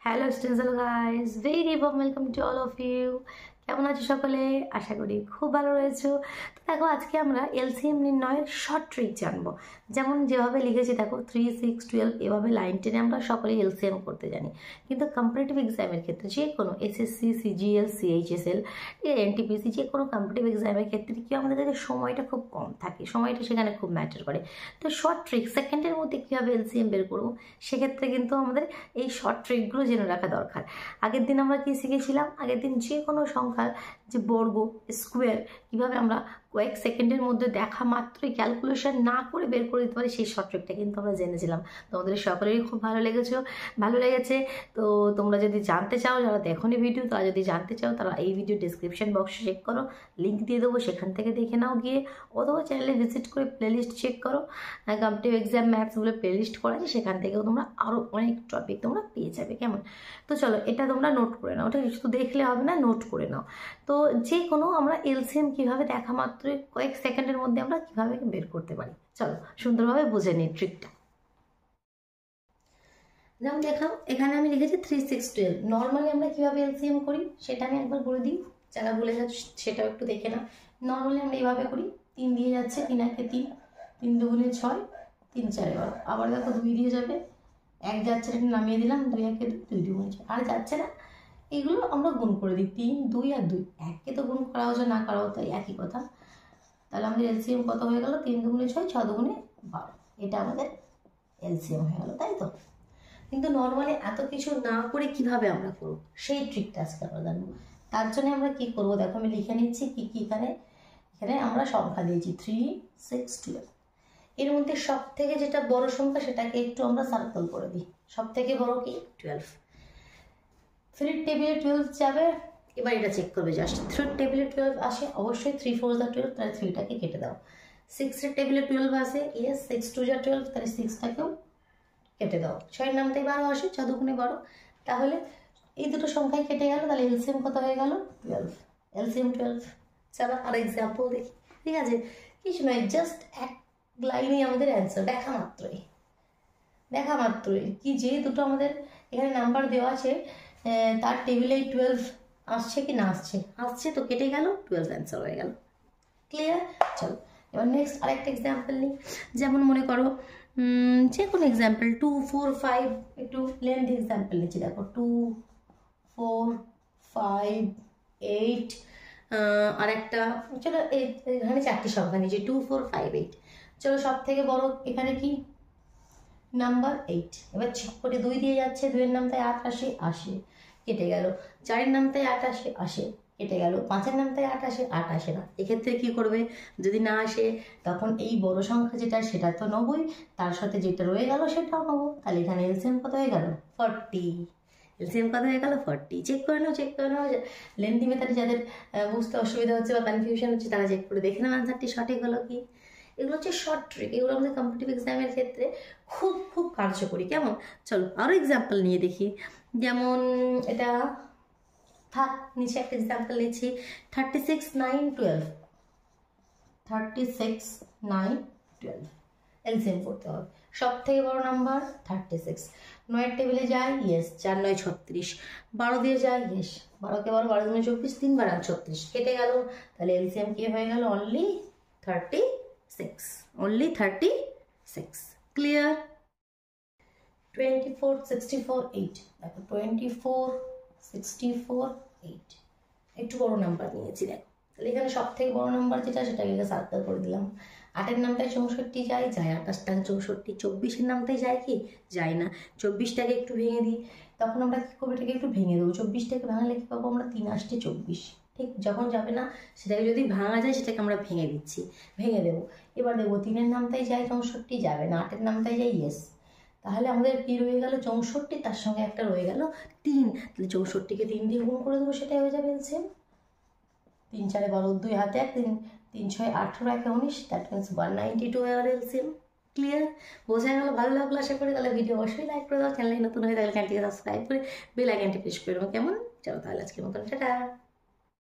Hello students, hello guys, very warm welcome to all of you. কেমন আছো সকলে? আশা করি খুব ভালো রয়েছো। তো দেখো, আজকে আমরা এলসিএম নির্ণয়ের শর্ট ট্রিক জানবো। যেমন যেভাবে লিখেছি দেখো 3, 6, 12 এভাবে লাইন টেনে আমরা সকলেই এলসিএম করতে জানি, কিন্তু কম্পারেটিভ এক্সামের ক্ষেত্রে যে কোনো এসএসসি, সিজিএল, সিএইচএসএল, এনটিপিসি যে কোনো কম্পারেটিভ এক্সামের ক্ষেত্রে কি আমাদের কাছে সময়টা খুব কম থাকে, সময়টা সেখানে খুব ম্যাটার করে। তো শর্ট ট্রিক সেকেন্ডের মধ্যে কীভাবে এলসিএম বের করবো, সেক্ষেত্রে কিন্তু আমাদের এই শর্ট ট্রিকগুলো জেনে রাখা দরকার। আগের দিন আমরা কি শিখেছিলাম? আগের দিন যে কোনো সংখ্যার যে বর্গ, স্কোয়ার কীভাবে আমরা কয়েক সেকেন্ডের মধ্যে দেখা মাত্রই ক্যালকুলেশন না করে বের করে দিতে পারি, সেই শর্ট ট্রিকটা কিন্তু আমরা জেনেছিলাম। তোমাদের সকলেরই খুব ভালো লেগেছে। তো তোমরা যদি জানতে চাও, যারা দেখোনি ভিডিও, তারা যদি জানতে চাও, তারা এই ভিডিও ডিসক্রিপশন বক্সে চেক করো, লিঙ্ক দিয়ে দেবো, সেখান থেকে দেখে নাও গিয়ে, অথবা চ্যানেলে ভিজিট করে প্লেলিস্ট চেক করো। কম্পিটিটিভ এক্সাম ম্যাথস বলে প্লেলিস্ট করা আছে, সেখান থেকেও তোমরা আরও অনেক টপিক তোমরা পেয়ে যাবে। কেমন? তো চলো, এটা তোমরা নোট করে নাও, ঠিক আছে? শুধু দেখলে হবে না, নোট করে নাও। তো যে কোনো আমরা এলসিএম কীভাবে দেখা মাত্রই কয়েক সেকেন্ডের মধ্যে আমরা কীভাবে বের করতে পারি, চলো সুন্দরভাবে বুঝে নিই ট্রিকটা। যেমন দেখাও, এখানে আমি লিখেছি 3, 6, 12। নর্মালি আমরা কীভাবে এলসিএম করি সেটা আমি একবার বলে দিই, যারা বলে যাচ্ছে সেটাও একটু দেখে না। নর্মালি আমরা এইভাবে করি, 3 দিয়ে যাচ্ছে, 3 একে 3, 3 দুগুণে 6, 3 4 12। আবার দেখো 2 দিয়ে যাবে, 1 যাচ্ছে, এটা নামিয়ে দিলাম, 2 একে 2, 2 দুগুণে 6, আর যাচ্ছে না। এগুলো আমরা গুণ করে দিই, 3, 2 আর 2। 1কে তো গুণ করা হচ্ছে, না করাও তাই একই কথা। তাহলে আমাদের এলসিএম কত হয়ে গেল? 3 দুগুণে 6, 6 দুগুণে 12। এটা আমাদের এলসিএম হয়ে গেল, তাই তো? কিন্তু নর্মালি এত কিছু না করে কিভাবে আমরা করব, সেই ট্রিকটা আজকে আমরা জানবো। তার জন্য আমরা কি করব, দেখো আমি লিখে নিচ্ছি কি কি। এখানে আমরা সংখ্যা দিয়েছি 3, 6, 12। এর মধ্যে সব থেকে যেটা বড় সংখ্যা সেটাকে একটু আমরা সার্কেল করে দিই। সব থেকে বড় কি? 12। 3 টেবিলে 12 যাবে, এবার এটা চেক করবে জাস্ট। 3 টেবিলে 12 আসে, অবশ্যই 3 4 যা 12, তাহলে 3টাকে কেটে দাও। 6 এর টেবিলে 12 আসে, ইয়েস, 6 2 যা 12, তাহলে 6টাকেও কেটে দাও। 6 এর নামতেই 12 আসে, 6 দুগুণে 12। তাহলে এই দুটো সংখ্যায় কেটে গেল, তাহলে এলসিএম কত হয়ে গেল? 12। এলসিএম 12। চলো আর এক্সাম্পল দেখি, ঠিক আছে? কিছু নয়, জাস্ট এক লাইনেই আমাদের অ্যান্সার দেখা মাত্রই কি, যে দুটো আমাদের এখানে নাম্বার দেওয়া আছে তার টেবিলে 12 আসছে কি না আসছে, তো কেটে গেল, 12 অ্যান্সার হয়ে গেল। ক্লিয়ার? চলো এবার নেক্সট আরেকটা এক্সাম্পল নিই। যেমন মনে করো যে কোনো এক্সাম্পল 2, 4, 5, একটু লেন্থ এক্সাম্পল নিচ্ছি। দেখো 2, 4, 5, 8, আরেকটা, চলো এখানে 4টি সংখ্যা নিয়েছি, 2, 4, 5, 8। চলো সব থেকে বড় এখানে কি নাম্বার 8। এবার করে 2 দিয়ে যাচ্ছে, 2 এর নামতায় 8 আসে, কেটে গেল। 4 এর নামতায় 8 আসে, কেটে গেল। 5 এর নামতায় 8 আসে না। এক্ষেত্রে কি করবে? যদি না আসে তখন এই বড় সংখ্যা যেটা সেটা তো 90, তার সাথে যেটা রয়ে গেল সেটাও 90। তাহলে এখানে এলসিএম কত হয়ে গেল? 40। এলসিএম কত হয়ে গেল? 40। চেক করে নাও। লেন্থি মেথডে যাদের বুঝতে অসুবিধা হচ্ছে বা কনফিউশন হচ্ছে, তারা চেক করে দেখে নাও আনসারটি সঠিক হলো কি। এগুলো হচ্ছে শর্ট ট্রিক, এগুলো আমাদের কম্পিটিটিভ এক্সামের ক্ষেত্রে খুব খুব কার্যকরী। কেমন? চলো আরও এক্সাম্পল নিয়ে দেখি। যেমন এটা থাক, নিচে একটা এক্সাম্পল নিচ্ছি, 36, 9, 12। 36, 9, 12 এলসিএম করতে হবে। সব থেকে বড় নাম্বার 36। 9 টেবিলে যায়, ইয়েস, 4 9 36। 12 দিয়ে যায়, ইয়েস, 12কে 12, 12 দুগুণে 24, 3 12 36, কেটে গেল। তাহলে এলসিএম কি হয়ে গেল? অনলি 36। ক্লিয়ার? 24, 64, 8। দেখো 24, 64, 8 একটু বড় নাম্বার নিয়েছি। দেখো তাহলে এখানে সব থেকে বড় নাম্বার যেটা সেটাকে সার্কেল করে দিলাম। 8 এর নামটায় 64 যায়, 28 টাকা 64। 24 এর নামটায় যায় কি? যায় না। 24টাকে একটু ভেঙে দিই, তখন আমরা কি করবো? এটাকে একটু ভেঙে দেবো। 24টাকে ভাঙলে কি পাবো আমরা? 3 8 24। ঠিক যখন যাবে না সেটাকে যদি ভাঙা যায়, সেটাকে আমরা ভেঙে দেবো। এবার দেখবো 3 এর নামটায় যায় 64, যাবে না। 8 এর নামটায় যায়, ইয়েস। তাহলে আমাদের কি রয়ে গেল? 64, তার সঙ্গে একটা রয়ে গেল 3। তাহলে 64কে 3 দিয়ে গুণ করে দেবো, সেটাই হয়ে যাবে এলসিএম। 3 4 12, 2 হাতে 1, 3 6 18, 1 19, দ্যাট মিনস 192 হয়ে গেল এলসিএম। ক্লিয়ার? বোঝা গেল? ভালো লাগলো আশা করি। তাহলে ভিডিও অবশ্যই লাইক করে দাও, চ্যানেলে নতুন হয়ে থাকলে চ্যানেলটিকে সাবস্ক্রাইব করে বেল আইকনটি প্রেস করে দেবো। কেমন? চলো তাহলে আজকের মতন টাটা।